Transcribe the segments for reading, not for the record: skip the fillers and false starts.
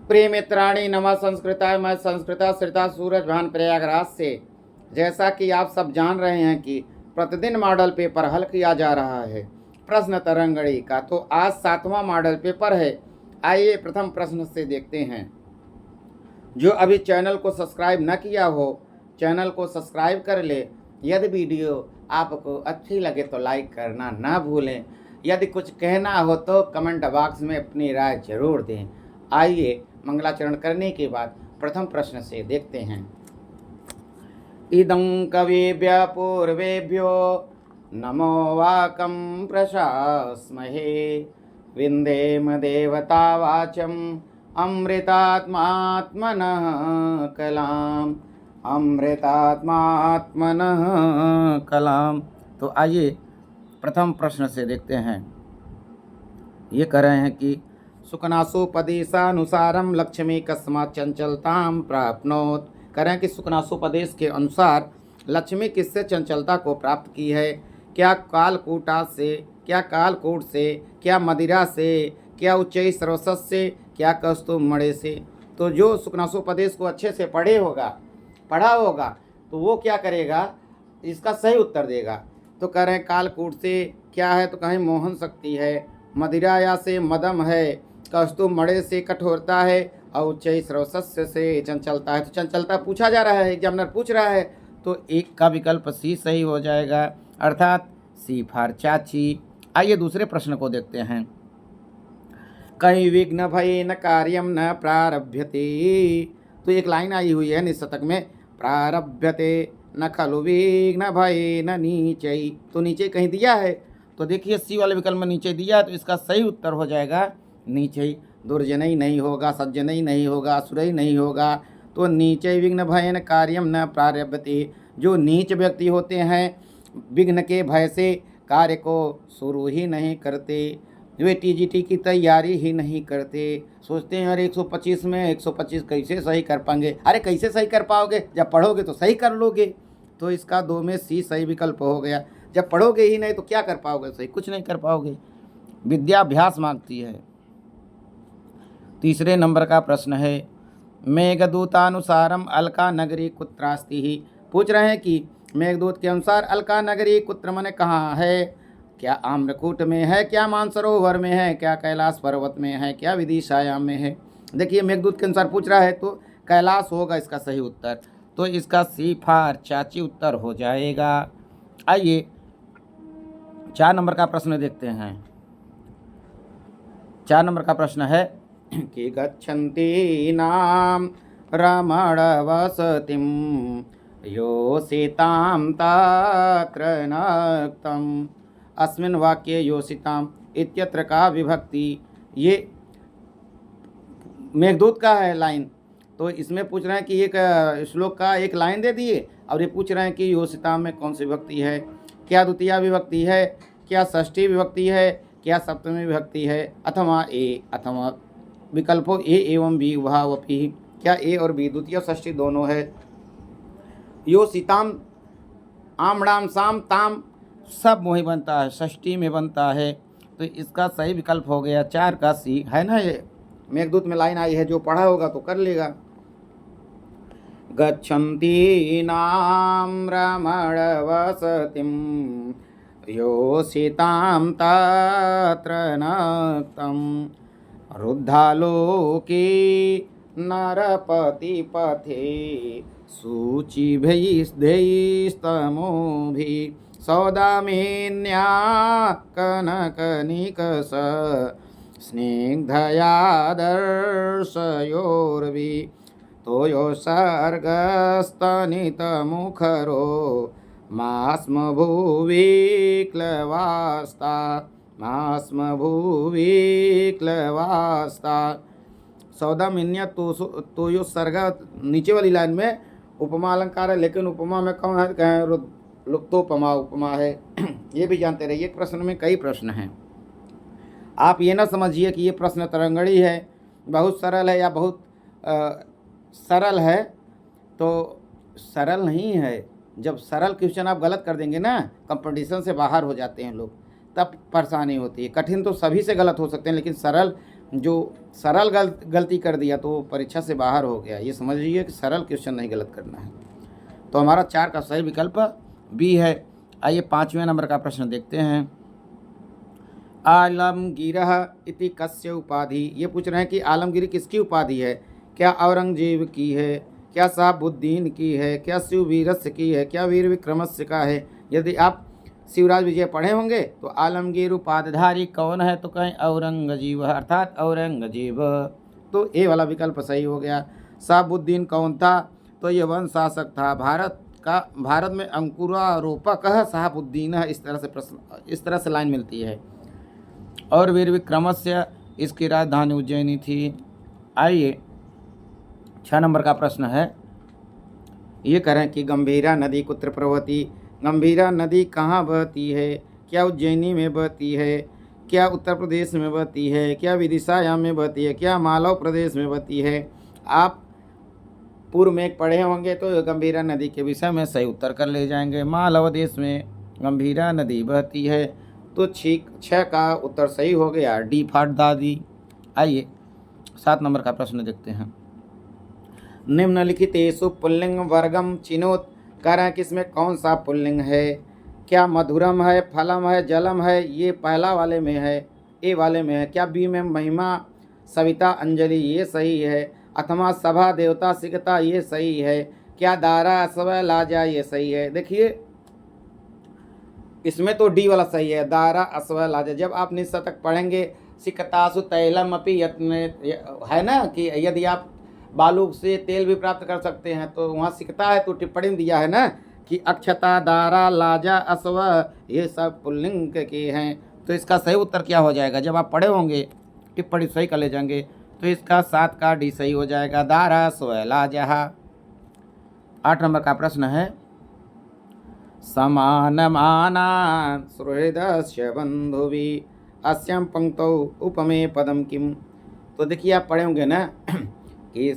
प्रिय मित्राणी नमः संस्कृताय। मैं संस्कृता श्रिता सूरज भान प्रयागराज से। जैसा कि आप सब जान रहे हैं कि प्रतिदिन मॉडल पेपर हल किया जा रहा है प्रश्न तरंगड़ी का, तो आज 7वां मॉडल पेपर है। आइए प्रथम प्रश्न से देखते हैं। जो अभी चैनल को सब्सक्राइब न किया हो, चैनल को सब्सक्राइब कर ले। यदि वीडियो आपको अच्छी लगे तो लाइक करना ना भूलें। यदि कुछ कहना हो तो कमेंट बॉक्स में अपनी राय जरूर दें। आइए मंगलाचरण करने के बाद प्रथम प्रश्न से देखते हैं। इदं कविभ्यः पूर्वेभ्यो नमो वाकं प्रशास्महे। विन्देम देवता वाचम् अमृतात्मात्मनः कलाम्। अमृतात्मात्मनः कलाम्। तो आइए प्रथम प्रश्न से देखते हैं। ये कह रहे हैं कि सुकनासोपदेशानुसारम लक्ष्मी कस्मात् चंचलताम प्राप्नोत। कह रहे हैं कि सुकनासोपदेश के अनुसार लक्ष्मी किससे चंचलता को प्राप्त की है? क्या कालकूटात से, क्या कालकूट से, क्या मदिरा से, क्या उच्चई सरवसत से, क्या कस्तुभ मणि से। तो जो सुकनासोपदेश को अच्छे से पढ़ा होगा तो वो क्या करेगा, इसका सही उत्तर देगा। तो कह रहे हैं कालकूट से क्या है, तो कहें मोहन शक्ति है। मदिराया से मदम है। कस्तुभ मणि से कठोरता है। और उच्चई सरवसस्य से चंचलता है। तो चंचलता पूछा जा रहा है, एग्जामिनर पूछ रहा है, तो एक का विकल्प सी सही हो जाएगा, अर्थात सी फॉर चाची। आइए दूसरे प्रश्न को देखते हैं। कहीं विघ्न भय न कार्यम न प्रारभ्यते। तो एक लाइन आई हुई है निशतक में, प्रारभ्यते न खलु विघ्न भय न नीचई। तो नीचे कहीं दिया है, तो देखिए सी वाले विकल्प में नीचे दिया है, तो इसका सही उत्तर हो जाएगा नीचे। दुर्जनई नहीं होगा, सज्जनई नहीं होगा, असुरई नहीं होगा। तो नीचे विघ्न भयन कार्यम न प्रारभ्यते। जो नीच व्यक्ति होते हैं विघ्न के भय से कार्य को शुरू ही नहीं करते। वे टीजीटी की तैयारी ही नहीं करते। सोचते हैं अरे 125 में 125 कैसे सही कर पाएंगे। अरे कैसे सही कर पाओगे, जब पढ़ोगे तो सही कर लोगे। तो इसका 2 में सी सही विकल्प हो गया। जब पढ़ोगे ही नहीं तो क्या कर पाओगे, सही कुछ नहीं कर पाओगे। विद्याभ्यास मांगती है। तीसरे नंबर का प्रश्न है, मेघदूतानुसारम अलका नगरी कुत्रास्ति ही। पूछ रहे हैं कि मेघदूत के अनुसार अलका नगरी कुत्र मने कहाँ है? क्या आम्रकूट में है, क्या मानसरोवर में है, क्या कैलाश पर्वत में है, क्या विदिशायाम में है। देखिए मेघदूत के अनुसार पूछ रहा है तो कैलाश होगा इसका सही उत्तर। तो इसका सी फॉर चाची उत्तर हो जाएगा। आइए 4 नंबर का प्रश्न देखते हैं। 4 नंबर का प्रश्न है कि गच्छन्ति नाम रमण वसतिम योषितां तत्र नक्तम्। अस्मिन् वाक्ये योषिताम इत्यत्र का विभक्ति। ये मेघदूत का है लाइन। तो इसमें पूछ रहे हैं कि एक श्लोक का एक लाइन दे दिए और ये पूछ रहे हैं कि योषिताम में कौन सी विभक्ति है। क्या द्वितीया विभक्ति है, क्या षष्ठी विभक्ति है, क्या सप्तमी विभक्ति है, अथवा ए अथवा विकल्पों ए एवं बी उभावपि। क्या ए और बी द्वितीय षष्ठी दोनों है। योषिताम आमड़ाम साम ताम सब वही बनता है, षष्ठी में बनता है। तो इसका सही विकल्प हो गया 4 का सी है ना। ये मेघदूत में लाइन आई है, जो पढ़ा होगा तो कर लेगा। गच्छन्ति नाम रमण वसतिम योषितां तत्र नक्तम्। रुद्धालोके नरपति पथे सूचिभिस्तमोभिः सौदामिन्या कनकनिकष स्निग्धयादर्शयोर्वि। तोयो सर्गस्तनितमुखरो मास्म भुवि क्लवास्ता। मास्म भुवि क्लवास्ता। सौदामिन्या तो यो सर्ग नीचे वाली लाइन में उपमा अलंकार है, लेकिन उपमा में कौन है, कहें लुप्तोपमा उपमा है। ये भी जानते रहिए, प्रश्न में कई प्रश्न हैं। आप ये ना समझिए कि ये प्रश्न तरंगड़ी है, बहुत सरल है या बहुत सरल है। तो सरल नहीं है। जब सरल क्वेश्चन आप गलत कर देंगे ना, कंपटीशन से बाहर हो जाते हैं लोग, तब परेशानी होती है। कठिन तो सभी से गलत हो सकते हैं, लेकिन सरल जो सरल गलती कर दिया तो वो परीक्षा से बाहर हो गया। ये समझ लीजिए कि सरल क्वेश्चन नहीं गलत करना है। तो हमारा 4 का सही विकल्प बी है। आइए 5वें नंबर का प्रश्न देखते हैं। आलमगीरः इति कस्य उपाधि। ये पूछ रहे हैं कि आलमगीर किसकी उपाधि है? क्या औरंगजेब की है, क्या शहाबुद्दीन की है, क्या शिववीरस्य की है, क्या वीर विक्रमस्य का है? यदि आप शिवराज विजय पढ़े होंगे तो आलमगीर उपाधिधारी कौन है? तो कहें औरंगजेब, अर्थात औरंगजेब। तो ए वाला विकल्प सही हो गया। शहाबुद्दीन कौन था? तो ये वंश शासक था। भारत में अंकुरारोपक शहाबुद्दीन है। इस तरह से लाइन मिलती है। और वीर विक्रमस्य, इसकी राजधानी उज्जैनी थी। आइए 6 नंबर का प्रश्न है। ये कह रहे हैं कि गंभीरा नदी कुत्र प्रवहति। गंभीरा नदी कहाँ बहती है? क्या उज्जैनी में बहती है, क्या उत्तर प्रदेश में बहती है, क्या विदिशायाम में बहती है, क्या मालव प्रदेश में बहती है? आप पूर्व में एक पढ़े होंगे तो गंभीरा नदी के विषय में सही उत्तर कर ले जाएंगे। मालव देश में गंभीरा नदी बहती है। तो 6 का उत्तर सही हो गया, डी फाट दादी। आइए 7 नंबर का प्रश्न देखते हैं। निम्नलिखितेषु पुल्लिंग वर्गम चिनोत। कह रहे हैं कि इसमें कौन सा पुल्लिंग है? क्या मधुरम है, फलम है, जलम है? ये पहला वाले में है, ए वाले में है। क्या बी में महिमा, सविता, अंजलि? ये सही है। अथवा सभा, देवता, सिकता? ये सही है। क्या दारा, अस्वय, लाजा? ये सही है। देखिए इसमें तो डी वाला सही है, दारा, अस्वय, लाजा। जब आप निशतक पढ़ेंगे सिकतासु तैलम अपि यत्न, है ना कि यदि आप बालू से तेल भी प्राप्त कर सकते हैं, तो वहाँ सिकता है तो टिप्पणी में दिया है ना कि अक्षता, दारा, लाजा, अस्व ये सब पुल्लिंग के हैं। तो इसका सही उत्तर क्या हो जाएगा? जब आप पढ़े होंगे टिप्पणी सही कर ले जाएंगे तो इसका 7 का डी सही हो जाएगा, दारा, अस्व, लाजा। 8 नंबर का प्रश्न है। समानमाना सुहृदस्य बंधुवि अस्यां पंक्तौ उपमे पदम किम। तो देखिए आप पढ़े होंगे ना कि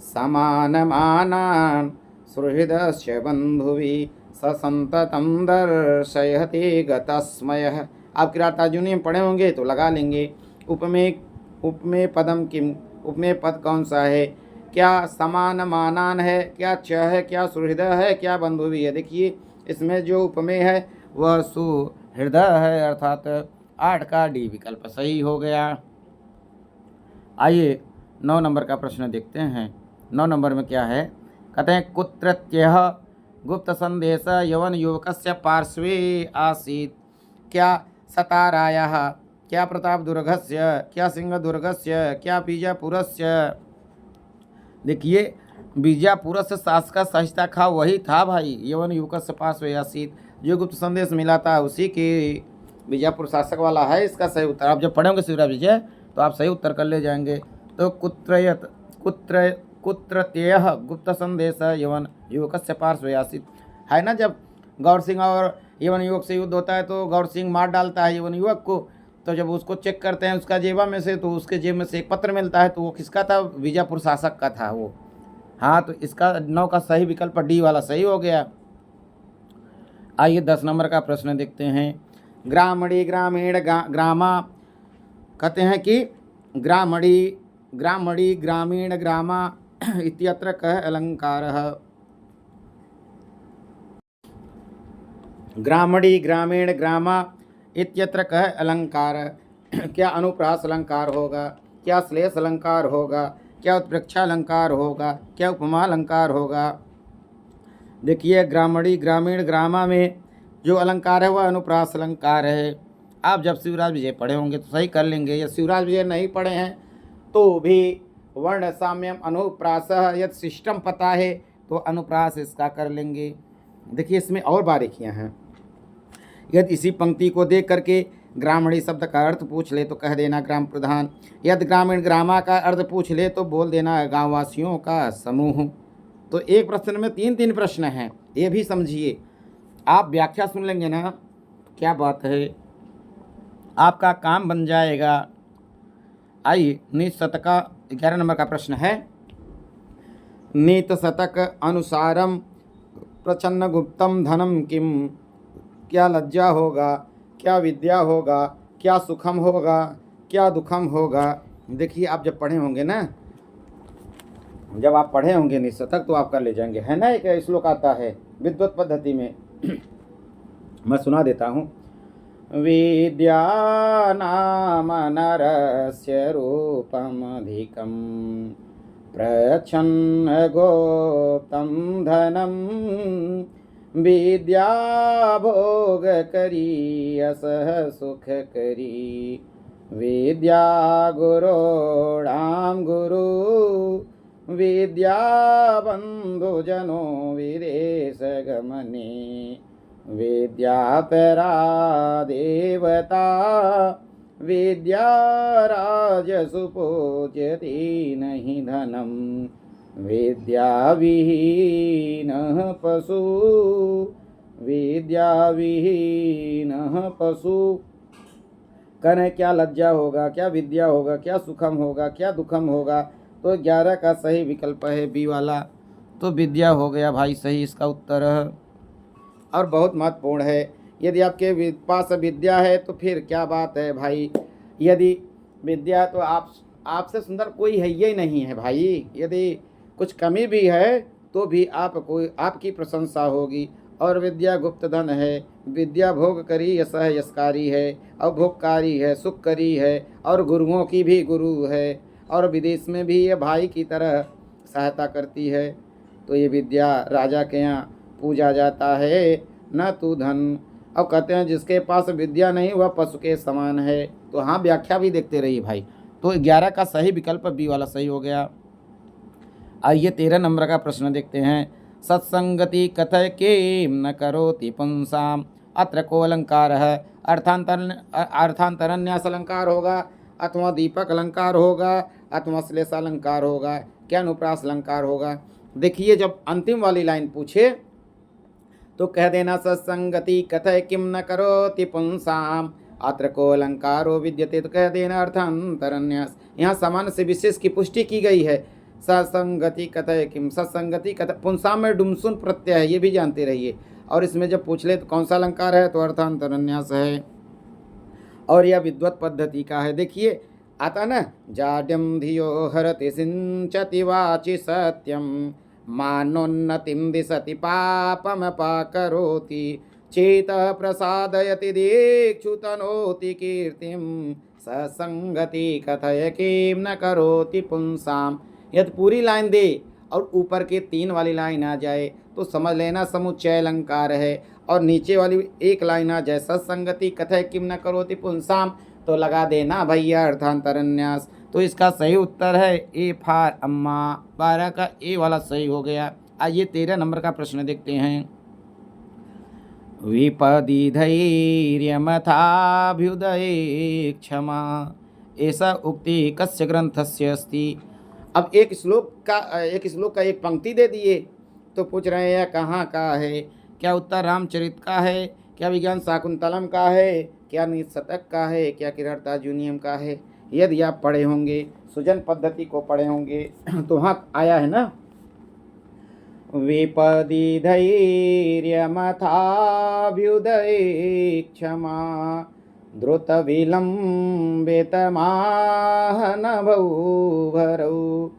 समानमानान् सुहृदस्य बंधुवि ससंततं दर्शयति गतस्मयः। आप किरातार्जुनी में पढ़े होंगे तो लगा लेंगे। उपमे पदम किम, उपमेय पद कौन सा है? क्या समानमानान है, क्या च है, क्या सुहृदय है, क्या बंधुवि है? देखिए इसमें जो उपमेय है वह सुहृदय है, अर्थात 8 का डी विकल्प सही हो गया। आइए 9 नंबर का प्रश्न देखते हैं। 9 नंबर में क्या है? कहते हैं कुत्रत्यः गुप्त संदेश यवन युवकस्य पार्श्वे आसीत्। क्या सतारायाः, क्या प्रतापदुर्गस्य, क्या सिंहदुर्गस्य, क्या बीजापुरस्य? देखिए बीजापुरस्य शासक सहजता खा वही था भाई, यवन युवकस्य पार्श्वे आसीत्। जो गुप्त संदेश मिला था उसी के बीजापुर शासक वाला है इसका सही उत्तर। आप जब पढ़ेंगे शिवराज विजय तो आप सही उत्तर कर ले जाएंगे। तो कुत्रत्यः गुप्त संदेश यवन युवकस्य पार्श्वे आसीत् है ना। जब गौर सिंह और यवन युवक से युद्ध होता है तो गौर सिंह मार डालता है यवन युवक को। तो जब उसको चेक करते हैं उसका जेबा में से, तो उसके जेब में से एक पत्र मिलता है। तो वो किसका था? बीजापुर शासक का था वो। हाँ, तो इसका 9 का सही विकल्प डी वाला सही हो गया। आइए 10 नंबर का प्रश्न देखते हैं। ग्रामणी ग्रामीण ग्रामा। कहते हैं कि ग्रामणी ग्रामीण ग्रामा इत्यत्र कः अलंकारः। ग्रामणी ग्रामीण ग्रामा इत्यत्र कः अलंकार। क्या अनुप्रास अलंकार होगा, क्या श्लेष अलंकार होगा, क्या उत्प्रेक्षा अलंकार होगा, क्या उपमा अलंकार होगा? देखिए ग्रामणी ग्रामीण ग्रामा में जो अलंकार है वह अनुप्रास अलंकार है। आप जब शिवराज विजय पढ़े होंगे तो सही कर लेंगे। या शिवराज विजय नहीं पढ़े हैं तो भी वर्ण साम्यम अनुप्रास यदि सिस्टम पता है तो अनुप्रास इसका कर लेंगे। देखिए इसमें और बारीकियां हैं। यदि इसी पंक्ति को देख करके ग्रामणी शब्द का अर्थ पूछ ले तो कह देना ग्राम प्रधान। यदि ग्रामीण ग्रामा का अर्थ पूछ ले तो बोल देना गांववासियों का समूह। तो एक प्रश्न में 3-3 प्रश्न हैं, ये भी समझिए। आप व्याख्या सुन लेंगे ना, क्या बात है, आपका काम बन जाएगा। आइए नीत शतक 11 नंबर का प्रश्न है। नीत शतक अनुसारम प्रचन्न गुप्तम धनम किम। क्या लज्जा होगा, क्या विद्या होगा, क्या सुखम होगा, क्या दुखम होगा? देखिए आप जब पढ़े होंगे ना, जब आप पढ़े होंगे निशतक तो आप कर ले जाएंगे, है ना। एक श्लोक आता है विद्वत पद्धति में मैं सुना देता हूँ। विद्या नाम नरस्य रूपमधिकं प्रच्छन्न गोप्तं धनं विद्या भोगकरी असह सुखकरी विद्या गुरोणां गुरु विद्या बन्धुजनो विदेशगमने विद्या परा देवता विद्या राजसुपूज्यते नहि धनं विद्या विहीनः पशु विद्या विहीनः पशु। कहने क्या लज्जा होगा, क्या विद्या होगा, क्या सुखम होगा, क्या दुखम होगा। तो 11 का सही विकल्प है बी वाला, तो विद्या हो गया भाई सही इसका उत्तर। और बहुत महत्वपूर्ण है, यदि आपके पास विद्या है तो फिर क्या बात है भाई। यदि विद्या तो आपसे सुंदर कोई है ही नहीं है भाई। यदि कुछ कमी भी है तो भी आपकी प्रशंसा होगी। और विद्या गुप्त धन है, विद्या भोग करी यशः यशकारी है, अभोगकारी है, सुखकरी है, और गुरुओं की भी गुरु है, और विदेश में भी ये भाई की तरह सहायता करती है। तो ये विद्या राजा के यहाँ पूजा जाता है, न तू धन। अब कहते हैं जिसके पास विद्या नहीं वह पशु के समान है। तो हाँ, व्याख्या भी देखते रहिए भाई। तो 11 का सही विकल्प बी वाला सही हो गया। आइए 13 नंबर का प्रश्न देखते हैं। सत्संगति कथय किं न करोति पुंसाम, अत्र को अलंकार है। अर्थांतरन्यास अलंकार होगा, अथवा दीपक अलंकार होगा, अथवा श्लेष अलंकार होगा, क्या अनुप्रास अलंकार होगा। देखिए जब अंतिम वाली लाइन पूछे तो कह देना सत्संगति कथय किं न करोति पुंसाम, अत्र को अलंकारो विद्यते। तो कह देना अर्थांतरन्यास। यहाँ सामान्य से विशेष की पुष्टि की गई है। सत्संगति कथय किम, सत्संगति कथय, पुंसाम में डुमसुन प्रत्यय है, ये भी जानते रहिए। और इसमें जब पूछ ले तो कौन सा अलंकार है, तो अर्थांतरन्यास है। और यह विद्वत पद्धति का है। देखिए आता ना, जाड्यम धियो हरति सिंचति वाचि सत्यम मानोन्नतिम दिशति पापम पाकरोति चेतः प्रसादयति दीक्षु तनोति कीर्तिम सत्संगति कथय किं न करोति पुंसाम। यदि पूरी लाइन दे और ऊपर के 3 वाली लाइन आ जाए तो समझ लेना समुच्चय अलंकार है, और नीचे वाली एक लाइन आ जाए सत्संगति कथय किं न करोति पुंसाम तो लगा देना भैया अर्थांतरन्यास। तो इसका सही उत्तर है ए फार अम्मा। 12 का ए वाला सही हो गया। आइए 13 नंबर का प्रश्न देखते हैं। विपदि धैर्यमथाभ्युदये क्षमा, ऐसा उक्ति कस्य ग्रंथस्य अस्ति। अब एक श्लोक का एक पंक्ति दे दिए तो पूछ रहे हैं कहाँ का है। क्या उत्तर रामचरित का है, क्या विज्ञान शाकुंतलम का है, क्या निशतक का है, क्या किरातार्जुनीयम का है। यदि आप पढ़े होंगे, सुजन पद्धति को पढ़े होंगे तो वहाँ आया है ना, विपदि धैर्यमथाभ्युदये क्षमा द्रुत विलम्बितमाहनभौ भरौ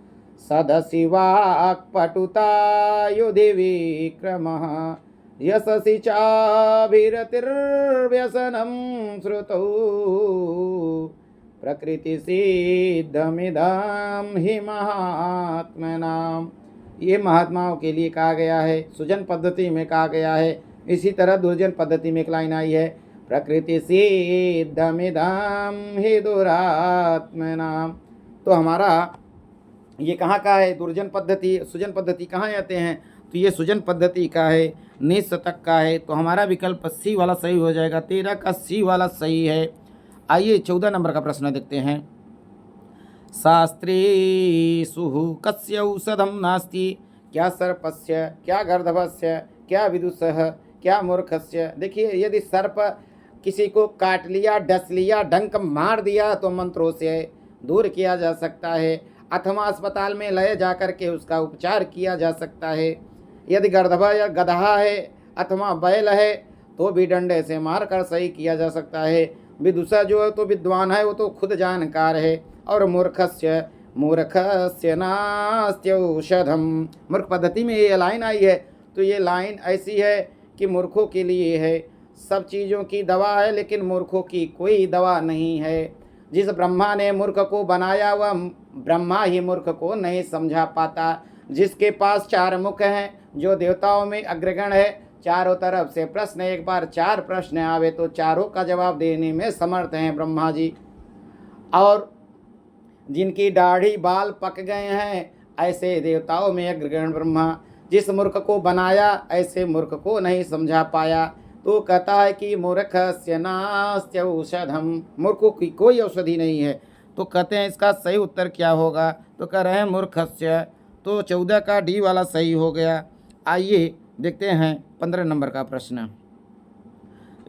सदसि वाक्पटुता युधि विक्रमः यशसि चाभिरतिर्व्यसनं श्रुतौ प्रकृतिसिद्धमिदं हि महात्मनाम्। ये महात्माओं के लिए कहा गया है, सुजन पद्धति में कहा गया है। इसी तरह दुर्जन पद्धति में एक लाइन आई है, प्रकृति सिद्धमिदं हि दुरात्मनाम्। तो हमारा ये कहाँ का है, दुर्जन पद्धति, सुजन पद्धति कहाँ आते हैं, तो ये सुजन पद्धति का है, निशतक का है। तो हमारा विकल्प सी वाला सही हो जाएगा। 13 का सी वाला सही है। आइए 14 नंबर का प्रश्न देखते हैं। शास्त्रेषु कस्य औषधं नास्ति, क्या सर्पस्य, क्या गर्दभस्य, क्या विदुषः, क्या मूर्खस्य। देखिए यदि सर्प किसी को काट लिया, डस लिया, डंक मार दिया तो मंत्रों से दूर किया जा सकता है, अथवा अस्पताल में ले जाकर के उसका उपचार किया जा सकता है। यदि गर्दभा या गधा है अथवा बैल है तो भी डंडे से मार कर सही किया जा सकता है। विदुषा जो है तो विद्वान है, वो तो खुद जानकार है, और मूर्खस्य नास्त्यौषधम। मूर्ख पद्धति में ये लाइन आई है, तो ये लाइन ऐसी है कि मूर्खों के लिए है। सब चीज़ों की दवा है लेकिन मूर्खों की कोई दवा नहीं है। जिस ब्रह्मा ने मूर्ख को बनाया वह ब्रह्मा ही मूर्ख को नहीं समझा पाता। जिसके पास 4 मुख हैं, जो देवताओं में अग्रगण है, चारों तरफ से प्रश्न, एक बार 4 प्रश्न आवे तो चारों का जवाब देने में समर्थ हैं ब्रह्मा जी। और जिनकी दाढ़ी बाल पक गए हैं, ऐसे देवताओं में अग्रगण ब्रह्मा। जिस मूर्ख को बनाया ऐसे मूर्ख को नहीं समझा पाया, तो कहता है कि मूर्खस्य नास्ति औषधम, मूर्खों की कोई औषधि नहीं है। तो कहते हैं इसका सही उत्तर क्या होगा, तो कह रहे हैं मूर्खस्य, तो 14 का डी वाला सही हो गया। आइए देखते हैं 15 नंबर का प्रश्न।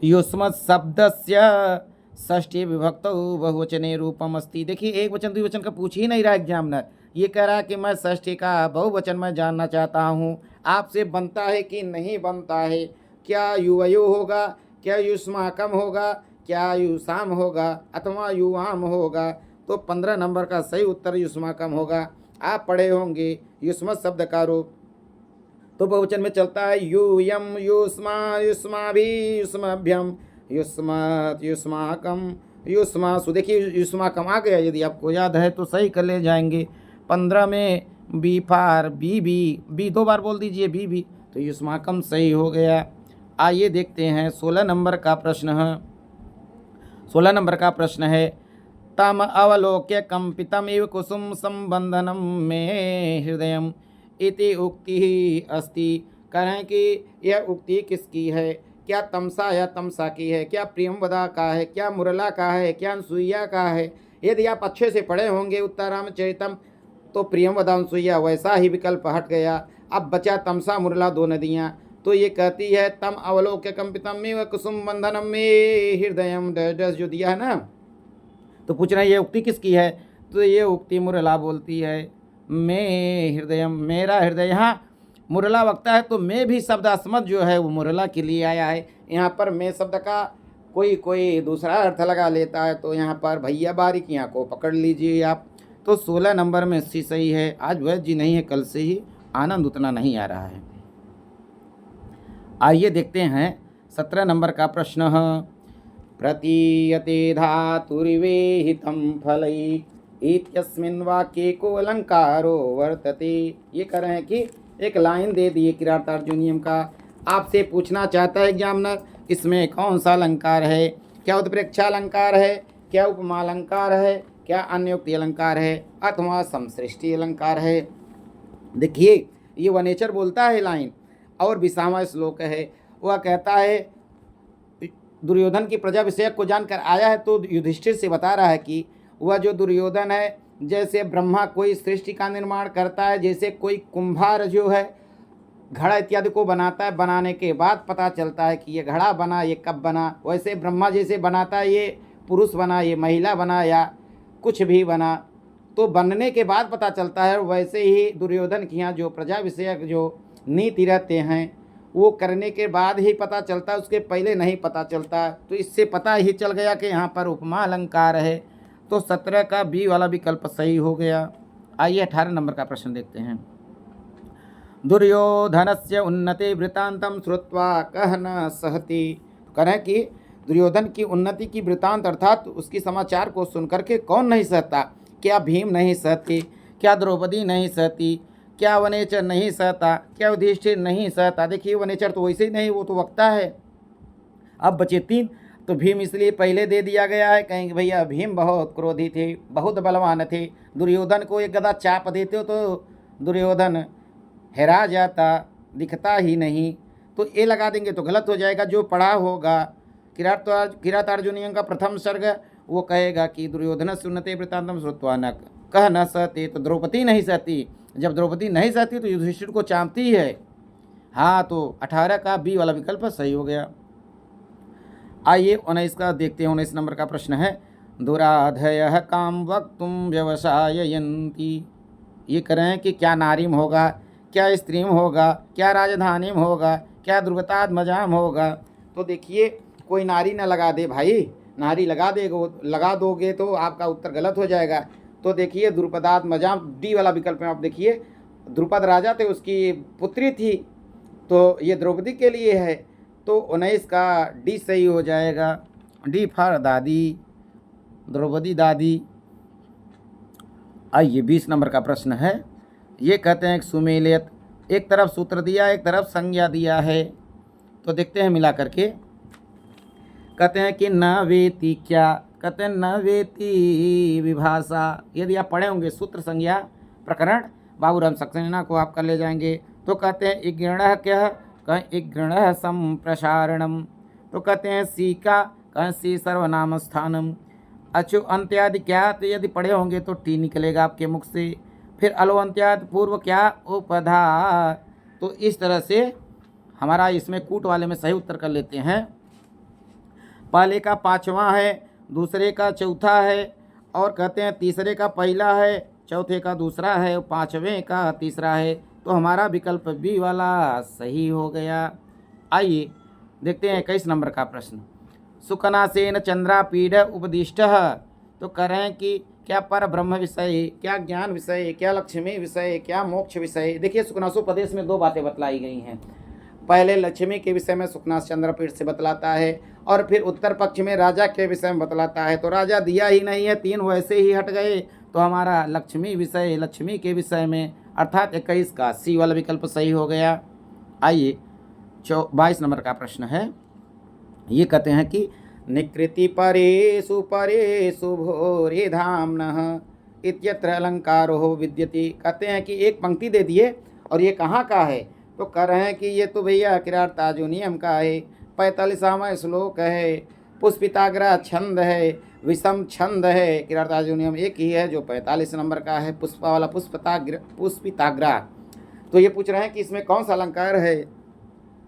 युष्मत् शब्दस्य षष्ठी विभक्तौ बहुवचने रूपम अस्ति। देखिए एक वचन द्विवचन का पूछ ही नहीं रहा एग्जामिनर, ये कह रहा है कि मैं षष्ठी का बहुवचन में जानना चाहता हूँ, आपसे बनता है कि नहीं बनता है। क्या युवयो होगा, क्या युष्माकम होगा, क्या युषाम होगा अथवा युवाम होगा। तो 15 नंबर का सही उत्तर युष्माकम होगा। आप पढ़े होंगे युष्मत् शब्द का रूप तो बहुवचन में चलता है यूयम युष्मा युष्माभि युष्माभ्यम युष्मत् युष्माकम युष्मासु। देखिए युष्माकम आ गया, यदि आपको याद है तो सही कर ले जाएंगे। 15 में बी फार बी बी 2 बार बोल दीजिए बी, तो युष्माकम सही हो गया। आइए देखते हैं 16 नंबर का प्रश्न है। 16 नंबर का प्रश्न है तम अवलोक्य कंपितम इव कुसुम संबंधनम में हृदयम इति उक्ति अस्ति। कह रहे हैं कि यह उक्ति किसकी है, क्या तमसा या तमसा की है, क्या प्रियंवदा का है, क्या मुरला का है, क्या अनसुईया का है। यदि आप अच्छे से पढ़े होंगे उत्तरामचरितम तो प्रियंवदा अनसुईया वैसा ही विकल्प हट गया। अब बचा तमसा मुरला 2 नदियाँ। तो ये कहती है तम अवलोक्य कंपितम में कुसुम बंधनम में हृदयम डस जो दिया है ना, तो पूछ रहे हैं ये उक्ति किसकी है, तो ये उक्ति मुरला बोलती है। मैं हृदयम मेरा हृदय, यहाँ मुरला वक्ता है तो मैं भी शब्द अस्मत जो है वो मुरला के लिए आया है। यहाँ पर मैं शब्द का कोई दूसरा अर्थ लगा लेता है, तो यहाँ पर भैया बारीकियाँ को पकड़ लीजिए आप। तो 16 नंबर में सी सही है। आज वैद्य जी नहीं है, कल से ही आनंद उतना नहीं आ रहा है। आइए देखते हैं 17 नंबर का प्रश्न है प्रतीयते धातुर्विहितं फलै इत्यस्मिन् वाक्ये को अलंकारो वर्तते। ये कह रहे हैं कि एक लाइन दे दिए किरातार्जुनीयम का, आपसे पूछना चाहता है एग्जामिनर इसमें कौन सा अलंकार है, क्या उत्प्रेक्षा अलंकार है, क्या उपमा अलंकार है, क्या अन्योक्ति अलंकार है अथवा समसृष्टि अलंकार है। देखिए ये वनेचर बोलता है लाइन और विसामा श्लोक है। वह कहता है दुर्योधन की प्रजा विषयक को जानकर आया है, तो युधिष्ठिर से बता रहा है कि वह जो दुर्योधन है जैसे ब्रह्मा कोई सृष्टि का निर्माण करता है, जैसे कोई कुंभार जो है घड़ा इत्यादि को बनाता है, बनाने के बाद पता चलता है कि ये घड़ा बना, ये कब बना, वैसे ब्रह्मा जैसे बनाता है ये पुरुष बना, ये महिला बना या कुछ भी बना, तो बनने के बाद पता चलता है। वैसे ही दुर्योधन के यहाँ जो प्रजा विषयक जो नीति रहते हैं वो करने के बाद ही पता चलता है, उसके पहले नहीं पता चलता। तो इससे पता ही चल गया कि यहाँ पर उपमा अलंकार है। तो 17 का बी वाला विकल्प सही हो गया। आइए 18 नंबर का प्रश्न देखते हैं। दुर्योधनस्य उन्नति वृत्तांतम श्रुत्वा कह न सहति। कह रहे हैं कि दुर्योधन की उन्नति की वृत्तांत अर्थात उसकी समाचार को सुनकर के कौन नहीं सहता। क्या भीम नहीं सहती, क्या द्रौपदी नहीं सहती, क्या वनेचर नहीं सहता, क्या युधिष्ठिर नहीं सहता। देखिए वनेचर तो वैसे ही नहीं, वो तो वक्ता है। अब बचे 3, तो भीम इसलिए पहले दे दिया गया है, कहेंगे भैया भीम बहुत क्रोधी थे, बहुत बलवान थे, दुर्योधन को एक गदा चाप देते हो तो दुर्योधन हैरा जाता, दिखता ही नहीं। तो ये लगा देंगे तो गलत हो जाएगा। जो पढ़ा होगा किरातार्जुनीयम का प्रथम सर्ग वो कहेगा कि दुर्योधन सुनते वृत्तांतम श्रुत्वा न कह न सहते, तो द्रौपदी नहीं सहती। जब द्रौपदी नहीं सहती तो युधिष्ठिर को चाँपती है। हाँ, तो 18 का बी वाला विकल्प सही हो गया। आइए 19 का देखते हैं। 19 नंबर का प्रश्न है दुराधय काम वक्तुम व्यवसाययन्ति। ये कह रहे हैं कि क्या नारीम होगा, क्या स्त्रीम होगा, क्या राजधानीम होगा, क्या दुर्गतात्मजाम होगा। तो देखिए कोई नारी न लगा दे भाई, नारी लगा दोगे तो आपका उत्तर गलत हो जाएगा। तो देखिए द्रुपदात्मजा, डी वाला विकल्प में आप देखिए, द्रुपद राजा थे, उसकी पुत्री थी, तो ये द्रौपदी के लिए है, तो 19 का डी सही हो जाएगा। डी फॉर दादी, द्रौपदी दादी। आइए 20 नंबर का प्रश्न है। ये कहते हैं सुमेलियत, एक तरफ सूत्र दिया, एक तरफ संज्ञा दिया है, तो देखते हैं मिला करके। कहते हैं कि न वेति क्या, कहते हैं न वेति विभाषा। यदि आप पढ़े होंगे सूत्र संज्ञा प्रकरण बाबूराम सक्सेना को आप कर ले जाएंगे। तो कहते हैं इग्रणः क्या, कहें इग्रणः संप्रसारणम। तो कहते हैं सी का, कहें सी सर्वनाम स्थानम। अचु अंत्यादि क्या, तो यदि पढ़े होंगे तो टी निकलेगा आपके मुख से। फिर अलो अंत्यादि पूर्व क्या, उपधा। तो इस तरह से हमारा इसमें कूट वाले में सही उत्तर कर लेते हैं। पहले का पाँचवा है, दूसरे का चौथा है, और कहते हैं तीसरे का पहला है, चौथे का दूसरा है, पाँचवें का तीसरा है। तो हमारा विकल्प बी वाला सही हो गया। आइए देखते हैं 21 नंबर का प्रश्न। सुकनासेन चंद्रापीड उपदिष्ट। तो करें कि क्या पर ब्रह्म विषय, क्या ज्ञान विषय, क्या लक्ष्मी विषय, क्या मोक्ष विषय। देखिए सुकनासोपदेश में दो बातें बतलाई गई हैं। पहले लक्ष्मी के विषय में सुकनास चंद्रपीठ से बतलाता है, और फिर उत्तर पक्ष में राजा के विषय में बतलाता है। तो राजा दिया ही नहीं है, 3 वैसे ही हट गए। तो हमारा लक्ष्मी विषय, लक्ष्मी के विषय में, अर्थात 21 का सी वाला विकल्प सही हो गया। आइए 22 नंबर का प्रश्न है। ये कहते हैं कि निकृति परेषु परेषु भोरे धाम्नः इत्यत्र अलंकारो विद्यते। कहते हैं कि एक पंक्ति दे दिए और ये कहाँ का है, तो कह रहे हैं कि ये तो भैया किरातार्जुनीयम का है, 45वां श्लोक है, पुष्पिताग्रह छंद है, विषम छंद है। किरातार्जुनीयम एक ही है जो 45 नंबर का है, पुष्पा वाला पुष्पिताग्रह। तो ये पूछ रहे हैं कि इसमें कौन सा अलंकार है।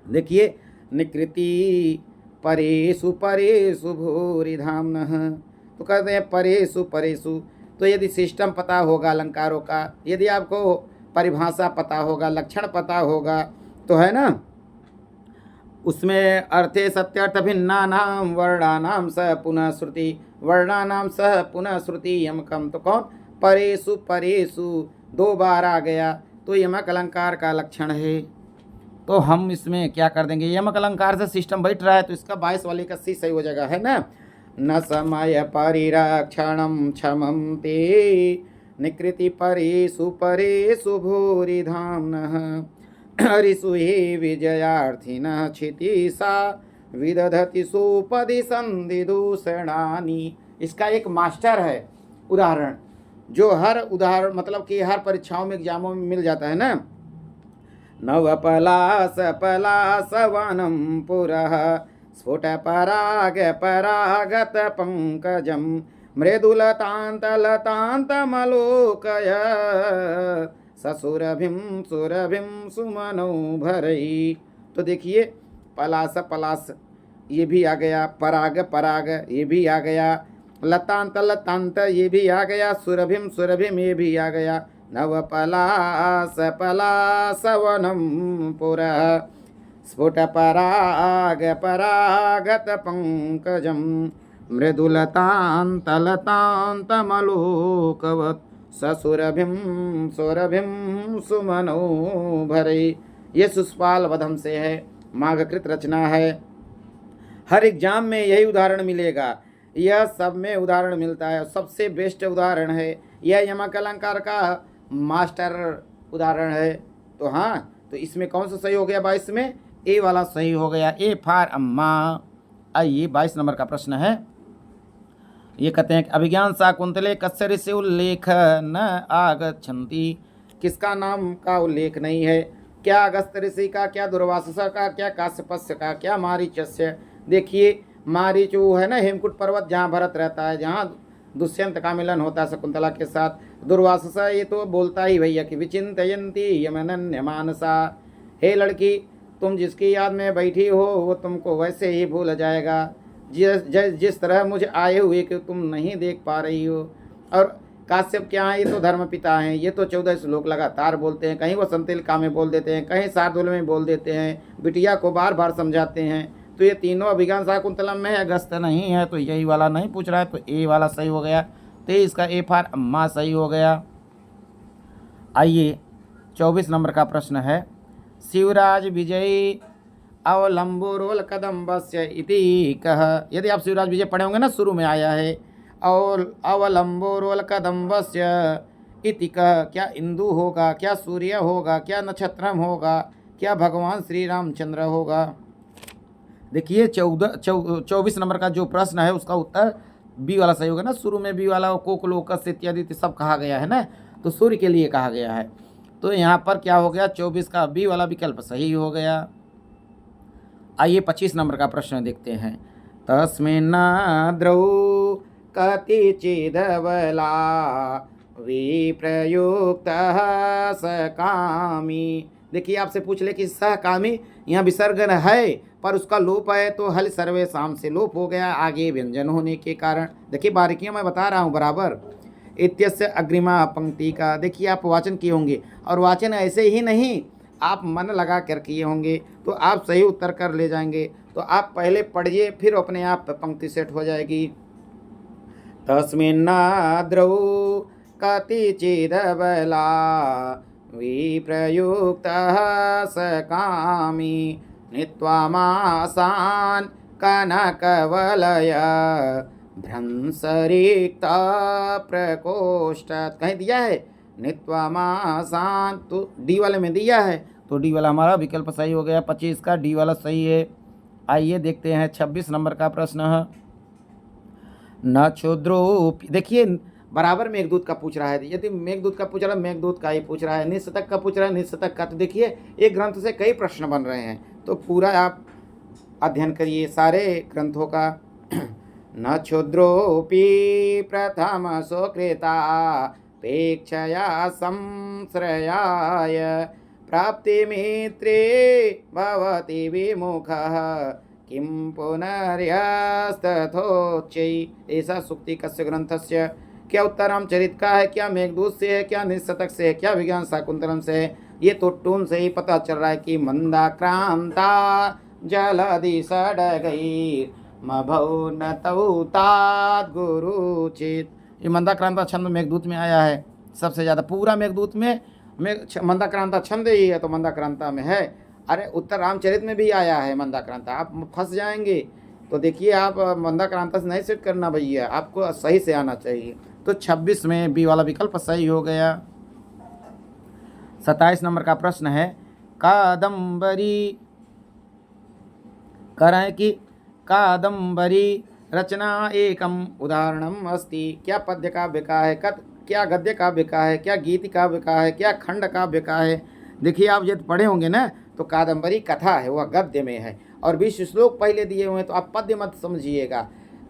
देखिए निकृति परेषु परेषु भूरि धाम्नः। तो कहते हैं परेषु परेषु। तो यदि सिस्टम पता होगा अलंकारों का, यदि आपको परिभाषा पता होगा, लक्षण पता होगा, तो है ना, उसमें अर्थे सत्यार्थ भिन्नानाम वर्णानाम सह पुनः श्रुति, वर्णानाम सह पुनः श्रुति यमकम। तो कौन, परेषु परेषु 2 बार आ गया, तो यमक अलंकार का लक्षण है। तो हम इसमें क्या कर देंगे, यमक अलंकार से सिस्टम बैठ रहा है, तो इसका 22 वाले का सी सही हो जाएगा, है ना। न समय परिरक्षणम क्षमं ते निकृति परेषु परेषु भूरि धाम्नः हरिषु हि विजयार्थिनः क्षितिसा विदधति सुपदि संधि दूषणानि। इसका एक मास्टर है उदाहरण, जो हर उदाहरण मतलब कि हर परीक्षाओं में एग्जामों में मिल जाता है ना। नवपलास पलास वनं पुरः स्फुट पराग परागत पंकजम मृदुलतांत लतांत मलोकय ससुरभिम सुरभिम सुमनो भरई। तो देखिए पलास पलास ये भी आ गया, पराग पराग ये भी आ गया, लतांत लतांत ये भी आ गया, सुरभिम सुरभिम ये भी आ गया। नवपलास पलास वनं पुरः स्फुट पराग परागत पंकजम मृदुलतांत लतांत मलोकवत् ससुरभिम सुरभिम सुमनो भरे। ये सुष्पाल वधम से है, माघकृत रचना है। हर एग्जाम में यही उदाहरण मिलेगा, यह सब में उदाहरण मिलता है, सबसे बेस्ट उदाहरण है यह यमक अलंकार का मास्टर उदाहरण है। तो हाँ, तो इसमें कौन सा सही हो गया 22 में, ए वाला सही हो गया, ए फॉर अम्मा। आइए 22 नंबर का प्रश्न है। ये कहते हैं कि अभिज्ञान शाकुंतले कस्य ऋषि उल्लेख न आगच्छन्ति। किसका नाम का उल्लेख नहीं है, क्या अगस्त ऋषि का, क्या दुर्वासा का, क्या काश्यपस्य का, क्या मारीचस्य। देखिए मारीच वो है ना हेमकूट पर्वत जहाँ भरत रहता है, जहाँ दुष्यंत का मिलन होता है शकुंतला के साथ। दुर्वासा ये तो बोलता ही भैया कि विचिंतयन्ति यमनन्य मानसा। हे लड़की, तुम जिसकी याद में बैठी हो वो तुमको वैसे ही भूल जाएगा जिस तरह मुझे आए हुए कि तुम नहीं देख पा रही हो। और काश्यप क्या है, ये तो धर्मपिता हैं, ये तो 14 श्लोक लगातार बोलते हैं, कहीं वो संतिलका में बोल देते हैं, कहीं शार्दूल में बोल देते हैं, बिटिया को बार बार समझाते हैं। तो ये तीनों अभिज्ञान शाकुंतलम में है, अगस्त नहीं है, तो यही वाला नहीं पूछ रहा है, तो ए वाला सही हो गया। 23 का ए फॉर अम्मा सही हो गया। आइए 24 नंबर का प्रश्न है, शिवराज विजयी अवलंबोरोल कदम्बस्य इति कह। यदि आप शिवराज विजय पढ़े होंगे ना, शुरू में आया है और अवलंबोरोल कदम्बस्य इति कह। क्या इंदु होगा, क्या सूर्य होगा, क्या नक्षत्रम होगा, क्या भगवान श्री रामचंद्र होगा? देखिए 24 नंबर का जो प्रश्न है उसका उत्तर बी वाला सही होगा ना। शुरू में बी वाला कोकलोकस इत्यादि सब कहा गया है ना, तो सूर्य के लिए कहा गया है। तो यहाँ पर क्या हो गया, 24 का बी वाला विकल्प सही हो गया। आइए 25 नंबर का प्रश्न देखते हैं। तस्मिन्नाद्रौ कतिचिदबला विप्रयुक्तः सकामी। देखिए आपसे पूछ ले कि सहकामी यहाँ विसर्ग है पर उसका लोप है, तो हल सर्वेशाम से लोप हो गया आगे व्यंजन होने के कारण। देखिए बारीकियां मैं बता रहा हूँ बराबर। इत्यस्य अग्रिमा पंक्ति का देखिए आप वाचन किए होंगे, और वाचन ऐसे ही नहीं आप मन लगा कर किए होंगे तो आप सही उत्तर कर ले जाएंगे। तो आप पहले पढ़िए फिर अपने आप पंक्ति सेट हो जाएगी। तस्मिन्नाद्रौ कतिचिदबला विप्रयुक्तः सकामी नीत्वामासान् कनकवलय भ्रंसरिक्ता प्रकोष्ठ। कहीं दिया है नीत्वामासान्, तो डी वाले में दिया है, तो डी वाला हमारा विकल्प सही हो गया। 25 का डी वाला सही है। आइए देखते हैं 26 नंबर का प्रश्न है। न क्षुद्रो, देखिए बराबर मेघदूत का पूछ रहा है। यदि मेघदूत का पूछ रहा है मेघदूत का ही पूछ रहा है, निशतक का पूछ रहा है निशतक का। तो देखिए एक ग्रंथ से कई प्रश्न बन रहे हैं, तो पूरा आप अध्ययन करिए सारे ग्रंथों का। न क्षुद्रोपि प्रथम सुकृतापेक्षया संश्रयाय प्राप्ति मित्रे भवति विमुखः किं पुनर्यस्तथोच्चै। ऐसा सूक्ति कस्य ग्रंथस्य। क्या उत्तरामचरित का है, क्या मेघदूत से है, क्या निशतक से है, क्या विज्ञान शाकुंतलम से है? ये तो टून से ही पता चल रहा है कि मंदाक्रांता जलधि सडगैर् मभौ न तौ तात गुरुचित। ये मंदाक्रांता छंद मेघदूत में आया है सबसे ज़्यादा। पूरा मेघदूत में मंदाक्रांता छंद ही है, तो मंदाक्रांता में है। अरे उत्तर रामचरित में भी आया है मंदाक्रांता, आप फंस जाएंगे। तो देखिए आप मंदाक्रांता से नहीं सेट करना भैया, आपको सही से आना चाहिए। तो 26 में बी वाला विकल्प सही हो गया। 27 नंबर का प्रश्न है, कादम्बरी करें कि कादम्बरी रचना एकम उदाहरणम अस्ति। क्या पद्य काव्य का है, क्या गद्य काव्य का है, क्या गीत काव्य का है, क्या खंड काव्य का है? देखिए आप यदि पढ़े होंगे ना, तो कादम्बरी कथा है, वह गद्य में है, और 20 श्लोक पहले दिए हुए हैं, तो आप पद्य मत समझिएगा।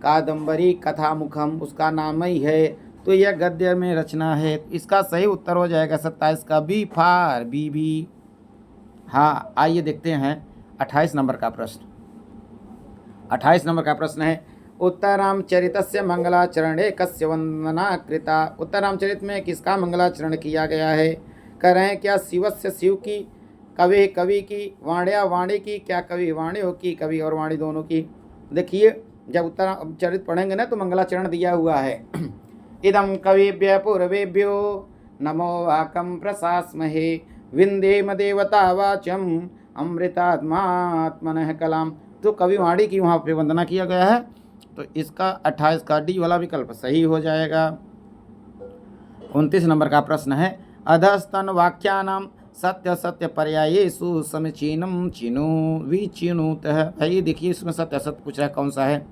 कादम्बरी कथा मुखम उसका नाम ही है, तो यह गद्य में रचना है। इसका सही उत्तर हो जाएगा 27 का बी फार बी भी। हाँ आइए देखते हैं 28 नंबर का प्रश्न। 28 नंबर का प्रश्न है, उत्तरामचरितस्य मंगलाचरणे कस्य वंदना कृता। उत्तरामचरित में किसका मंगलाचरण किया गया है? करें क्या शिवस्य शिव की, कवि की, वाण्या वाणी की, क्या कवि वाणियों की, कवि और वाणी दोनों की? देखिए जब उत्तरामचरित पढ़ेंगे ना तो मंगलाचरण दिया हुआ है। इदं कविभ्य पूर्वेभ्यो नमो वाकं प्रशास्महे विंदेम देवता वाचम अमृतात्मात्मनः कलाम। तो कवि वाणी की वहाँ पे वंदना किया गया है, तो इसका 28 का डी वाला विकल्प सही हो जाएगा। 29 नंबर का प्रश्न है, अधस्तन वाक्यानाम सत्य सत्य पर्यायेषु समीचीनम चिनु विचिनुतः। भाई देखिए इसमें सत्य सत्य पूछ रहा है, कौन सा है?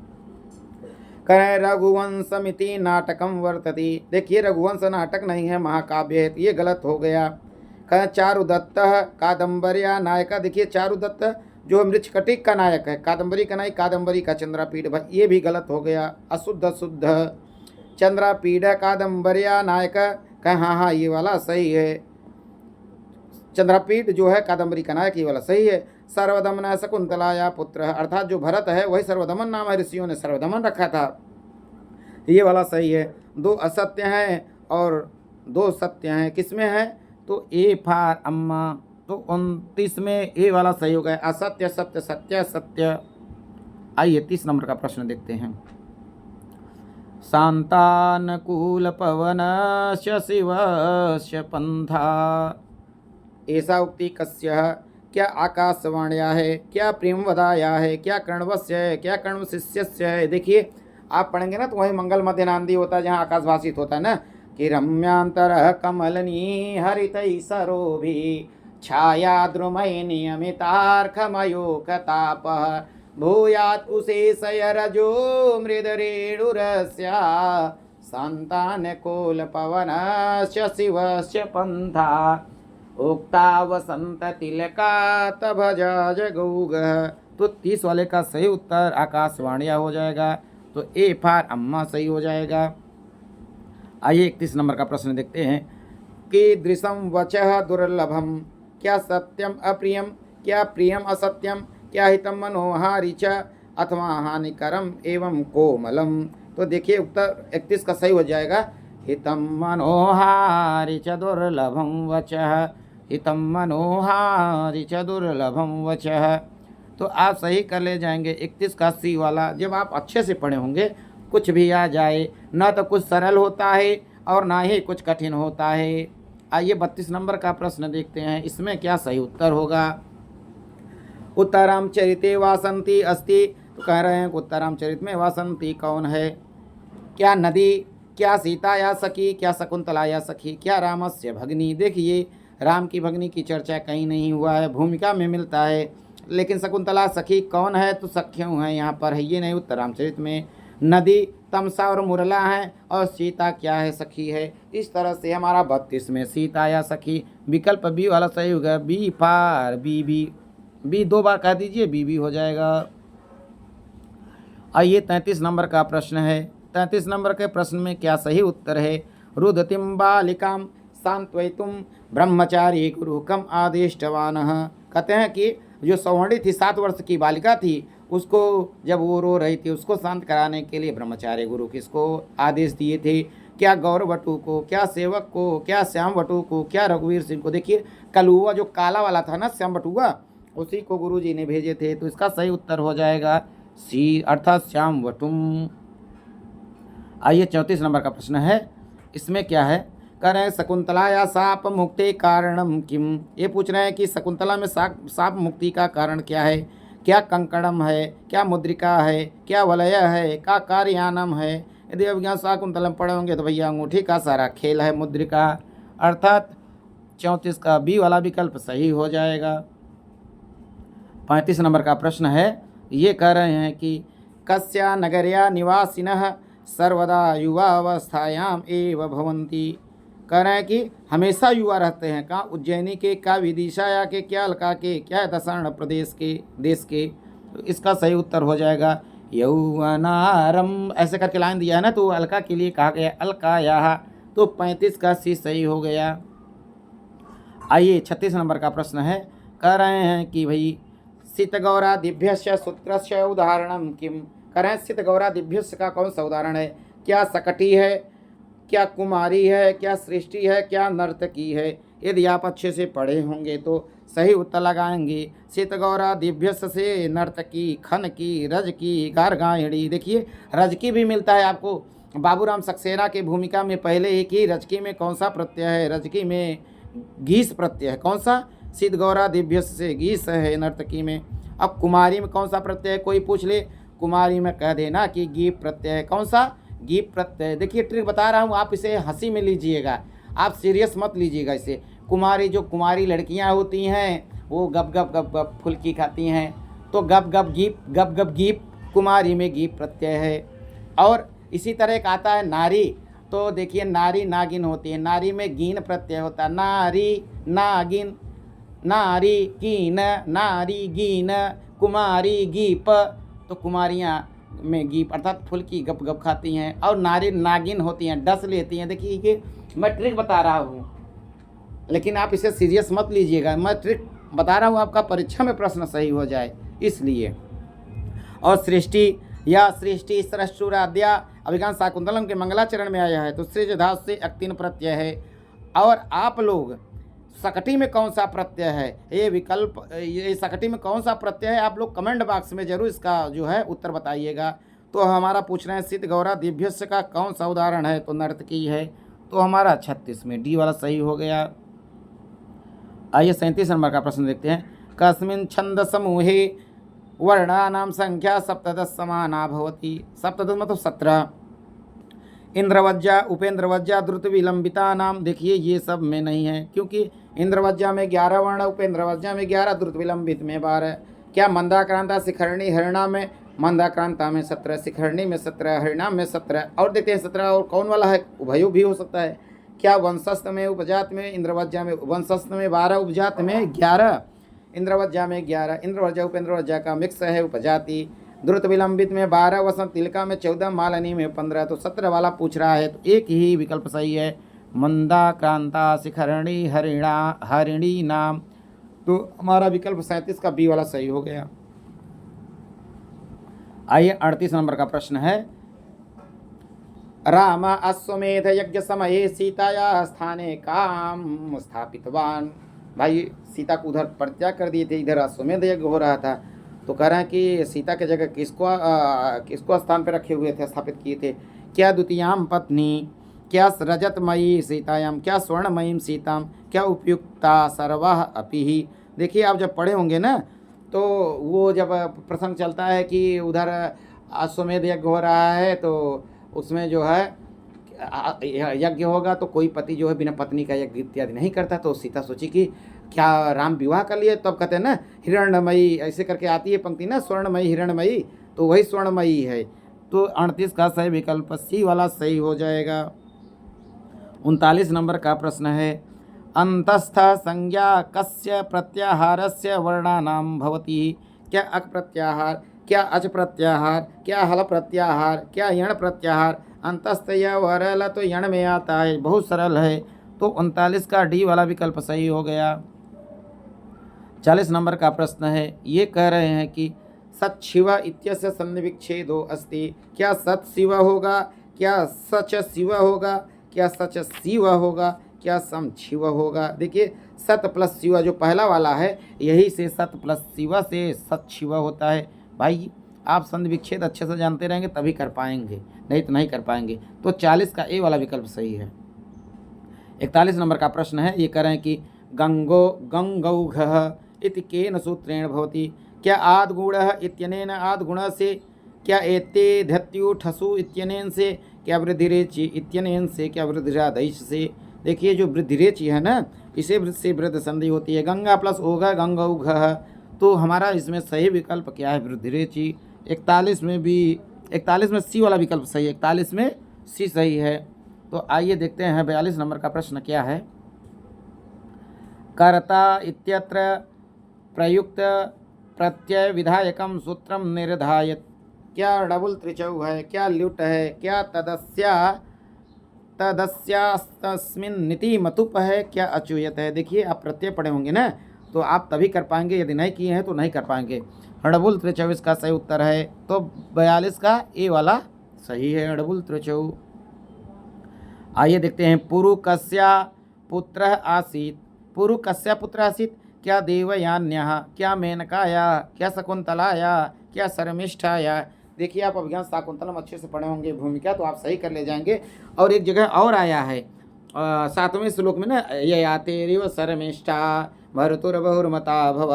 करें रघुवंशमिति नाटकम वर्तति। देखिए रघुवंश नाटक नहीं है, महाकाव्य है, तो ये गलत हो गया। करें चारुदत्त कादम्बर्या नायका। देखिए चारुदत्त जो मृच्छकटिक का नायक है, कादम्बरी का नायक, कादम्बरी का चंद्रापीठ, भाई ये भी गलत हो गया। अशुद्ध शुद्ध चंद्रापीठ कादम्बर्या नायक। कहें हाँ ये वाला सही है। चंद्रापीठ जो है कादम्बरी का नायक, ये वाला सही है। सर्वदमन शकुंतलाया पुत्र, अर्थात जो भरत है वही सर्वदमन नाम है, ऋषियों ने सर्वदमन रखा था, ये वाला सही है। 2 असत्य हैं और 2 सत्य हैं, किसमें है? तो ए फार अम्मा, तो 29 में ए वाला सही हो गया। असत्य सत्य सत्य सत्य। आइए 30 नंबर का प्रश्न देखते हैं। शान्तानुकूलपवनस्य शिवस्य पंथा। ऐसा उक्ति कस्य, क्या आकाशवाण्या है, क्या प्रेमवदाया है, क्या कर्णवस्य है, क्या कर्णव शिष्यस्य है। देखिए आप पढ़ेंगे ना तो वही मंगल मध्य नांदी होता है जहाँ आकाश भाषित होता है ना कि रम्यांतर कमलनी हरितै सरोभि छाया द्रुमय नियमितार्कमयोकतापः भूयात् उशेषय रजो मृदरेणुरस्या शान्तानुकूलपवनस्य शिवस्य पंथा उक्ता वसंत तिलका तभजा जगौगः। तो 30 वाले का सही उत्तर आकाशवाणिया हो जाएगा। तो ए फार अम्मा सही हो जाएगा। आइए 31 नंबर का प्रश्न देखते हैं। कीदृशं वचः दुर्लभम, क्या सत्यम अप्रियम, क्या प्रियम असत्यम, क्या हितम मनोहारी च अथवा हानिकरम एवं कोमलम। तो देखिए उत्तर 31 का सही हो जाएगा हितम मनोहारी च दुर्लभम वचः, हितम मनोहारी च दुर्लभम वचः। तो आप सही कर ले जाएंगे 31 का सी वाला। जब आप अच्छे से पढ़े होंगे कुछ भी आ जाए, ना तो कुछ सरल होता है और ना ही कुछ कठिन होता है। आइए 32 नंबर का प्रश्न देखते हैं, इसमें क्या सही उत्तर होगा। उत्तराम चरिते वासंती अस्ति। तो कह रहे हैं कि उत्तराम चरित में वासंती कौन है। क्या नदी, क्या सीता या सखी, क्या शकुंतला या सखी, क्या रामस्य भगनी। देखिए राम की भगनी की चर्चा कहीं नहीं हुआ है, भूमिका में मिलता है, लेकिन शकुंतला सखी कौन है तो सख्यों हैं यहाँ पर है, ये नहीं उत्तरामचरित में। नदी तमसा और मुरला है और सीता क्या है सखी है। इस तरह से हमारा 32 में सीता या सखी विकल्प बी वाला सही होगा। बी फार बी 2 बार कह दीजिए बी हो जाएगा। आइए 33 नंबर का प्रश्न है। 33 नंबर के प्रश्न में क्या सही उत्तर है। रुदतिम बालिकाम सांत्वयितुम ब्रह्मचारी गुरु कम आदिष्टवानः। कहते हैं कि जो सवर्णी थी 7 वर्ष की बालिका थी, उसको जब वो रो रही थी उसको शांत कराने के लिए ब्रह्मचारी गुरु किसको आदेश दिए थे। क्या गौरव बटू को, क्या सेवक को, क्या श्याम बटू को, क्या रघुवीर सिंह को। देखिए कलुआ जो काला वाला था ना श्याम बटुआ, उसी को गुरु जी ने भेजे थे। तो इसका सही उत्तर हो जाएगा सी अर्थात श्याम बटुम। आइए 34 नंबर का प्रश्न है, इसमें क्या है। कह रहे हैं शकुंतला या साप मुक्ति कारणम किम। ये पूछ रहे हैं कि शकुंतला में साप मुक्ति का कारण क्या है। क्या कंकणम है, क्या मुद्रिका है, क्या वलय है, क्या कार्यानम है। यदि अब यहाँ शाकुंतलम पढ़े होंगे तो भैया अंगूठी का सारा खेल है मुद्रिका, अर्थात 34 का बी वाला विकल्प सही हो जाएगा। 35 नंबर का प्रश्न है, ये कह रहे हैं कि कस्या नगर्या निवासिनः सर्वदा युवावस्थायाम एव भवन्ति। कह रहे हैं कि हमेशा युवा रहते हैं। कहाँ, उज्जैनी के, क्या विदिशाया के, क्या अलका के, क्या दक्षिण प्रदेश के देश के। तो इसका सही उत्तर हो जाएगा यौवनारम। ऐसे करके लाइन दिया है ना, तो अलका के लिए कहा गया अलकाया। तो 35 का सी सही हो गया। आइए 36 नंबर का प्रश्न है। कह रहे हैं कि भाई शीतगौरादिभ्यस्य सूत्रस्य उदाहरणम किम। कह रहे हैं शीतगौरादिभ्यस्य का कौन सा उदाहरण है। क्या सकटी है, क्या कुमारी है, क्या सृष्टि है, क्या नर्तकी है। यदि आप अच्छे से पढ़े होंगे तो सही उत्तर लगाएंगे। शीतगौरादिभ्यस्य से नर्तकी, खन की, रज की, गार्गायणी। देखिए रजकी भी मिलता है आपको। बाबूराम सक्सेना की भूमिका में पहले ही कि रजकी में कौन सा प्रत्यय है। रजकी में गीस प्रत्यय है। कौन सा, शीतगौरादिभ्यस्य से गीस है नर्तकी में। अब कुमारी में कौन सा प्रत्यय है, कोई पूछ ले, कुमारी में कह देना कि गीप प्रत्यय है। कौन सा, गीप प्रत्यय। देखिए ट्रिक बता रहा हूँ, आप इसे हंसी में लीजिएगा, आप सीरियस मत लीजिएगा इसे। कुमारी, जो कुमारी लड़कियाँ होती हैं वो गप गप गप गप फुल्की खाती हैं, तो गप गप गीप कुमारी में गीप प्रत्यय है। और इसी तरह एक आता है नारी, तो देखिए नारी नागिन होती है, नारी में गीन प्रत्यय होता है। नारी नागिन, नारी कीन, नारी गीन, कुमारी गीप। तो कुमारियाँ में गीप अर्थात फुल्की गप गप खाती हैं, और नारी नागिन होती हैं, डस लेती हैं। देखिए कि मैं ट्रिक बता रहा हूँ, लेकिन आप इसे सीरियस मत लीजिएगा। मैं ट्रिक बता रहा हूँ आपका परीक्षा में प्रश्न सही हो जाए इसलिए। और सृष्टि या सृष्टि सृष्टुराद्या अभिज्ञान शाकुंतलम के मंगलाचरण में आया है, तो सृज धातु से अक्तिन प्रत्यय है। और आप लोग सकटी में कौन सा प्रत्यय है, ये विकल्प, ये सकटी में कौन सा प्रत्यय है, आप लोग कमेंट बॉक्स में जरूर इसका जो है उत्तर बताइएगा। तो हमारा पूछ रहे हैं सिद्ध गौरा दिव्यस्य का कौन सा उदाहरण है, तो नर्तकी है। तो हमारा 36 में डी वाला सही हो गया। आइए 37 नंबर का प्रश्न देखते हैं। कस्मिन् छंद समूहे वर्णानां संख्या सप्तदश समाना भवति। सप्तदश मतलब 17। इंद्रवज्जा, उपेंद्रवज्जा, द्रुत विलंबिता नाम। देखिए ये सब में नहीं है, क्योंकि इंद्रवज्जा में 11 वर्ण, उपेंद्रवज्जा में 11, द्रुत विलंबित में 12। क्या मंदाक्रांता, शिखरणी, हरिणा में मंदाक्रांता में 17, शिखरणी में 17, हरिणा में 17। और देखते हैं 17 और कौन वाला है, उभयो भी हो सकता है। क्या वंशस्थ में, उपजात में, इंद्रवज्जा में, वंशस्थ में 12, उपजात में 11, इंद्रवज्जा में 11, इंद्रवज्जा उपेंद्रवज्जा का मिक्स है उपजाति। द्रुत विलंबित में 12, वसंत तिलका में 14, मालनी में 15। तो 17 वाला पूछ रहा है, तो एक ही विकल्प सही है, मंदाक्रांता, शिखरणी, हरिणी नाम। तो हमारा विकल्प 37 का बी वाला सही हो गया। आइए 38 नंबर का प्रश्न है। राम अश्वमेध यज्ञ समये सीताया स्थाने काम स्थापितवान। भाई सीता को उधर परित्याग कर दिए थे, इधर अश्वमेध यज्ञ हो रहा था। तो कह रहे हैं कि सीता के जगह किसको स्थान पर रखे हुए थे, स्थापित किए थे। क्या द्वितीयाम पत्नी, क्या रजतमयी सीतायाम, क्या स्वर्णमयीम सीताम, क्या उपयुक्ता सर्वः अपि ही। देखिए आप जब पढ़े होंगे ना, तो वो जब प्रसंग चलता है कि उधर अश्वमेध यज्ञ हो रहा है, तो उसमें जो है यज्ञ होगा, तो कोई पति जो है बिना पत्नी का यज्ञ इत्यादि नहीं करता। तो सीता सोची कि क्या राम विवाह कर लिए, तब कहते हैं ना हिरण्यमयी, ऐसे करके आती है पंक्ति ना, स्वर्णमयी हिरण्यमयी, तो वही स्वर्णमयी है। तो 38 का सही विकल्प सी वाला सही हो जाएगा। 39 नंबर का प्रश्न है। अंतस्थ संज्ञा कस्य प्रत्याहारस्य वर्णानां भवति। क्या अक प्रत्याहार, क्या अच प्रत्याहार, क्या हल प्रत्याहार, क्या यण प्रत्याहार। अंतस्थ या वरल तो यण में आता है, बहुत सरल है। तो 39 का डी वाला विकल्प सही हो गया। 40 नंबर का प्रश्न है। ये कह रहे हैं कि सच शिव इत्यस्य सन्निविच्छेदो अस्ति। क्या सच शिव होगा, क्या सच शिव होगा, क्या सच शिव होगा, क्या सम शिव होगा। देखिए सत प्लस शिव जो पहला वाला है, यही से सत प्लस शिव से सत शिव होता है। भाई आप संधि विच्छेद अच्छे से जानते रहेंगे तभी कर पाएंगे, नहीं तो नहीं कर पाएंगे। तो 40 का ए वाला विकल्प सही है। 41 नंबर का प्रश्न है। ये कह रहे हैं कि गंगौघः इति केन सूत्रेण भवति। क्या आद्गुणः इत्यनेन आद्गुणः से, क्या एते धत्युठसु इत्यनेन से, क्या वृद्धिरेचि इत्यनेन से, क्या वृद्धिरादैश से। देखिए जो वृद्धिरेचि है ना, इसे वृद्ध से वृद्ध संधि होती है। गंगा प्लस ओघ गंगौघः। तो हमारा इसमें सही विकल्प क्या है, वृद्धिरेचि। 41 में सी वाला विकल्प सही है, 41 में सी सही है। तो आइए देखते हैं 42 नंबर का प्रश्न क्या है। कर्ता इत्यत्र प्रयुक्त प्रत्यय विधायकम सूत्रम निर्धायत। क्या डबल त्रिचौ है, क्या ल्युट है, क्या तदस्यास्तस्मिन् नीति मतुप है, क्या अचूयत है। देखिए आप प्रत्यय पढ़े होंगे ना, तो आप तभी कर पाएंगे, यदि नहीं किए हैं तो नहीं कर पाएंगे। हड़बुल त्रिचौ इसका सही उत्तर है। तो 42 का ए वाला सही है, हड़बुल त्रिचौ। आइए देखते हैं। पुरुकस्या पुत्र आसीत। पुरुकस्या पुत्र आसीत। क्या देवयान्यः, क्या मेनकाया, क्या शकुंतलाया, क्या शर्मिष्ठाया। देखिए आप अभिज्ञान शाकुंतलम अच्छे से पढ़े होंगे भूमिका, तो आप सही कर ले जाएंगे। और एक जगह और आया है 7वें श्लोक में ना, ये आतेरिव शर्मिष्ठा भरतुर्बहुर्मता भव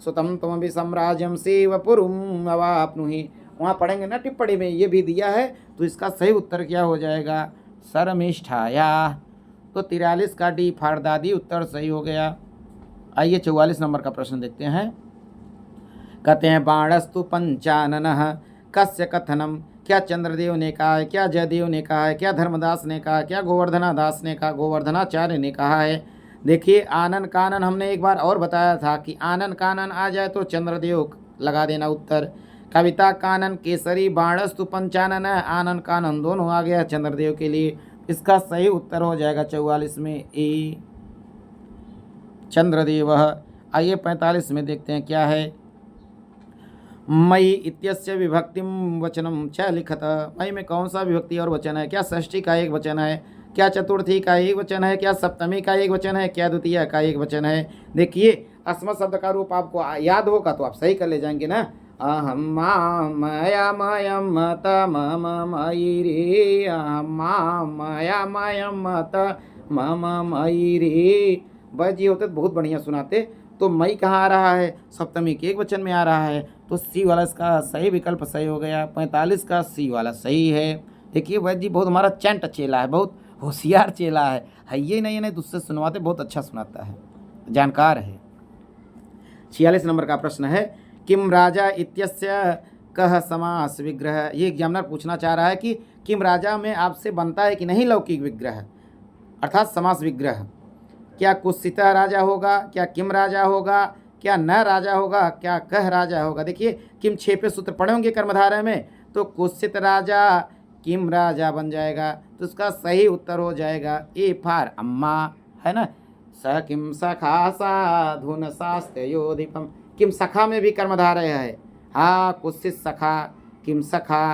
सुतम त्वमपि साम्राज्यम सेवपुरुम अवाप्नुहि। वहाँ पढ़ेंगे ना टिप्पणी में ये भी दिया है। तो इसका सही उत्तर क्या हो जाएगा, शर्मिष्ठाया। तो 43 का डी फाड़दादी उत्तर सही हो गया। आइए 44 नंबर का प्रश्न देखते हैं। कहते हैं बाणस्तु पंचाननः कस्य कथनम। क्या चंद्रदेव ने कहा है, क्या जयदेव ने कहा है, क्या धर्मदास ने कहा है, क्या गोवर्धना दास ने कहा, गोवर्धनाचार्य ने कहा है। देखिए आनन कानन हमने एक बार और बताया था कि आनन कानन आ जाए तो चंद्रदेव लगा देना उत्तर। कविता कानन केसरी बाणस्तु पंचानन, आनन कानन दोनों आ गया चंद्रदेव के लिए। इसका सही उत्तर हो जाएगा 44 में ए चंद्रदेव। आइए 45 में देखते हैं क्या है। मई इत्यस्य विभक्तिम वचनम च लिखत। मई में कौन सा विभक्ति और वचन है। क्या षष्ठी का एक वचन है, क्या चतुर्थी का एक वचन है, क्या सप्तमी का एक वचन है, क्या द्वितीय का एक वचन है। देखिए अस्मत् शब्द का रूप आपको याद होगा तो आप सही कर ले जाएंगे ना। अहं मामयमयं मत मम मयि रे, अहं मामयमयं मत मम मयि रे। वैद्य जी होते तो बहुत बढ़िया सुनाते। तो मई कहाँ आ रहा है? सप्तमी के एक वचन में आ रहा है, तो सी वाला इसका सही विकल्प सही हो गया। 45 का सी वाला सही है। देखिए वैद्य जी बहुत हमारा चंट चेला है, बहुत होशियार चेला है ये नहीं तो उससे सुनवाते, बहुत अच्छा सुनाता है, जानकार है। 46 नंबर का प्रश्न है, किम राजा इत्यस्य कह समास विग्रह। ये एग्जामिनर पूछना चाह रहा है कि किम राजा में आपसे बनता है कि नहीं लौकिक विग्रह, अर्थात समास विग्रह। क्या कुत्सिता राजा होगा, क्या किम राजा होगा, क्या न राजा होगा, क्या कह राजा होगा। देखिए किम 6 पे सूत्र पढ़े होंगे कर्मधारय में, तो कुत्सित राजा किम राजा बन जाएगा। तो इसका सही उत्तर हो जाएगा ए फार अम्मा, है ना। स किम सखा साधुन शास्त्रयोधिपम। किम सखा में भी कर्मधारय है, हाँ कुत्सित सखा, किम सखा,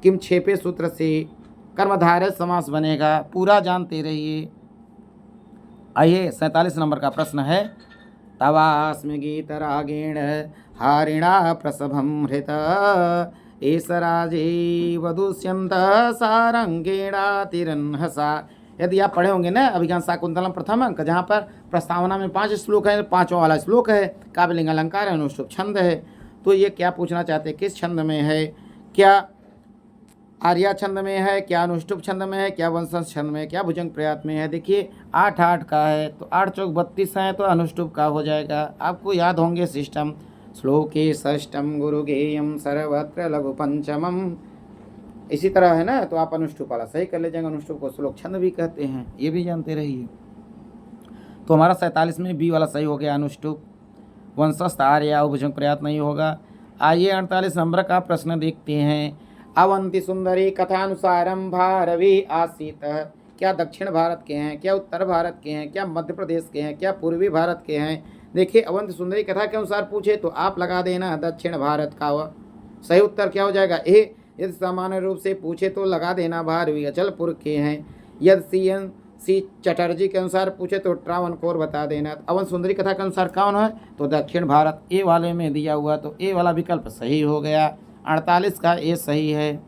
किम 6 पे सूत्र से कर्मधारय समास बनेगा, पूरा जानते रहिए। आइए 47 नंबर का प्रश्न है, तवास्मि गीत रागेण हारिणा प्रसभम हृत एस राजे वधुष्यंत सारंगेणातिरन्हसा। यदि आप पढ़े होंगे ना अभिज्ञान शाकुंतलम प्रथम अंक, जहाँ पर प्रस्तावना में 5 श्लोक है, 5वां वाला श्लोक है, काव्यलिंग अलंकार है, अनुष्टुप छंद है। तो ये क्या पूछना चाहते हैं, किस छंद में है? क्या आर्या छंद में है, क्या अनुष्टुप छंद में है, क्या वंशज छंद में है, क्या भुजंग प्रयात में है। देखिए 8 का है, तो 8 चौक 32 है, तो अनुष्टुप का हो जाएगा। आपको याद होंगे सिस्टम, श्लोके षष्ठम गुरु गेयम सर्वत्र लघु पंचमम, इसी तरह है ना। तो आप अनुष्टुप वाला सही कर लीजिएगा, अनुष्टुप को श्लोक छंद भी कहते हैं, ये भी जानते रहिए। तो हमारा 47 में बी वाला सही हो गया, अनुष्टुप। वंशस्थ आर्या भुजंग प्रयात नहीं होगा। आइए 48 नंबर का प्रश्न देखते हैं, अवंती सुंदरी कथानुसारम भारवी आसीत। क्या दक्षिण भारत के हैं, क्या उत्तर भारत के हैं, क्या मध्य प्रदेश के हैं, क्या पूर्वी भारत के हैं। देखिए अवंती सुंदरी कथा के अनुसार पूछे तो आप लगा देना दक्षिण भारत का। सही उत्तर क्या हो जाएगा ए। यदि सामान्य रूप से पूछे तो लगा देना भारवी अचलपुर के हैं। यदि सी चटर्जी के अनुसार पूछे तो ट्रावनकोर बता देना। अवंती सुंदरी कथा के अनुसार कौन है, तो दक्षिण भारत ए वाले में दिया हुआ, तो ए वाला विकल्प सही हो गया। 48 का ए सही है।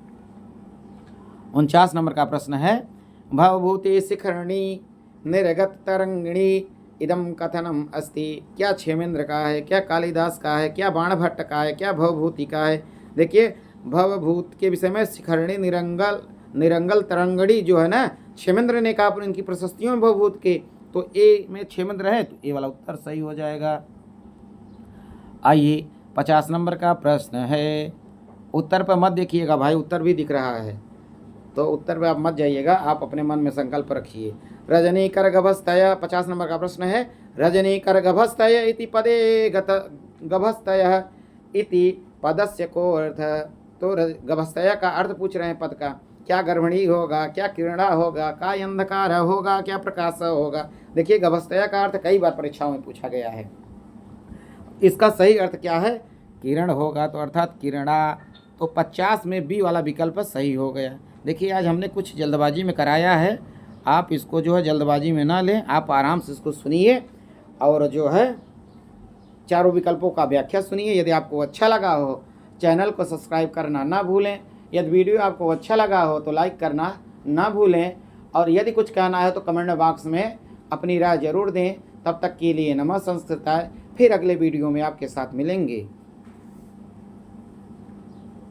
49 नंबर का प्रश्न है, भवभूति शिखरणी निर्गत तरंगिणी इदम कथनम अस्ति। क्या क्षेमेंद्र का है, क्या कालिदास का है, क्या बाणभट्ट का है, क्या भवभूति का है। देखिए भवभूत के विषय में शिखरणी निरंगल तरंगड़ी जो है ना, क्षेमेंद्र ने कहा इनकी प्रशस्तियों में भवभूत के, तो ए में क्षेमेंद्र है, तो ए वाला उत्तर सही हो जाएगा। आइए 50 नंबर का प्रश्न है, उत्तर पर मत देखिएगा भाई, उत्तर भी दिख रहा है, तो उत्तर पे आप मत जाइएगा, आप अपने मन में संकल्प रखिए। रजनी करगभस्तय 50 नंबर का प्रश्न है, रजनी करगभस्तय इति पदे गभस्तय इति पदस्य को अर्थ। तो गभस्तय का अर्थ पूछ रहे हैं पद का, क्या गर्भणी होगा, क्या किरणा होगा, क्या अंधकार होगा, क्या प्रकाश होगा। देखिए गभस्तय का अर्थ कई बार परीक्षाओं में पूछा गया है। इसका सही अर्थ क्या है, किरण होगा, तो अर्थात किरणा। तो 50 में बी वाला विकल्प सही हो गया। देखिए आज हमने कुछ जल्दबाजी में कराया है, आप इसको जो है जल्दबाजी में ना लें, आप आराम से इसको सुनिए और जो है चारों विकल्पों का व्याख्या सुनिए। यदि आपको अच्छा लगा हो चैनल को सब्सक्राइब करना ना भूलें। यदि वीडियो आपको अच्छा लगा हो तो लाइक करना ना भूलें, और यदि कुछ कहना है तो कमेंट बॉक्स में अपनी राय जरूर दें। तब तक के लिए नमः संस्कृताय, फिर अगले वीडियो में आपके साथ मिलेंगे।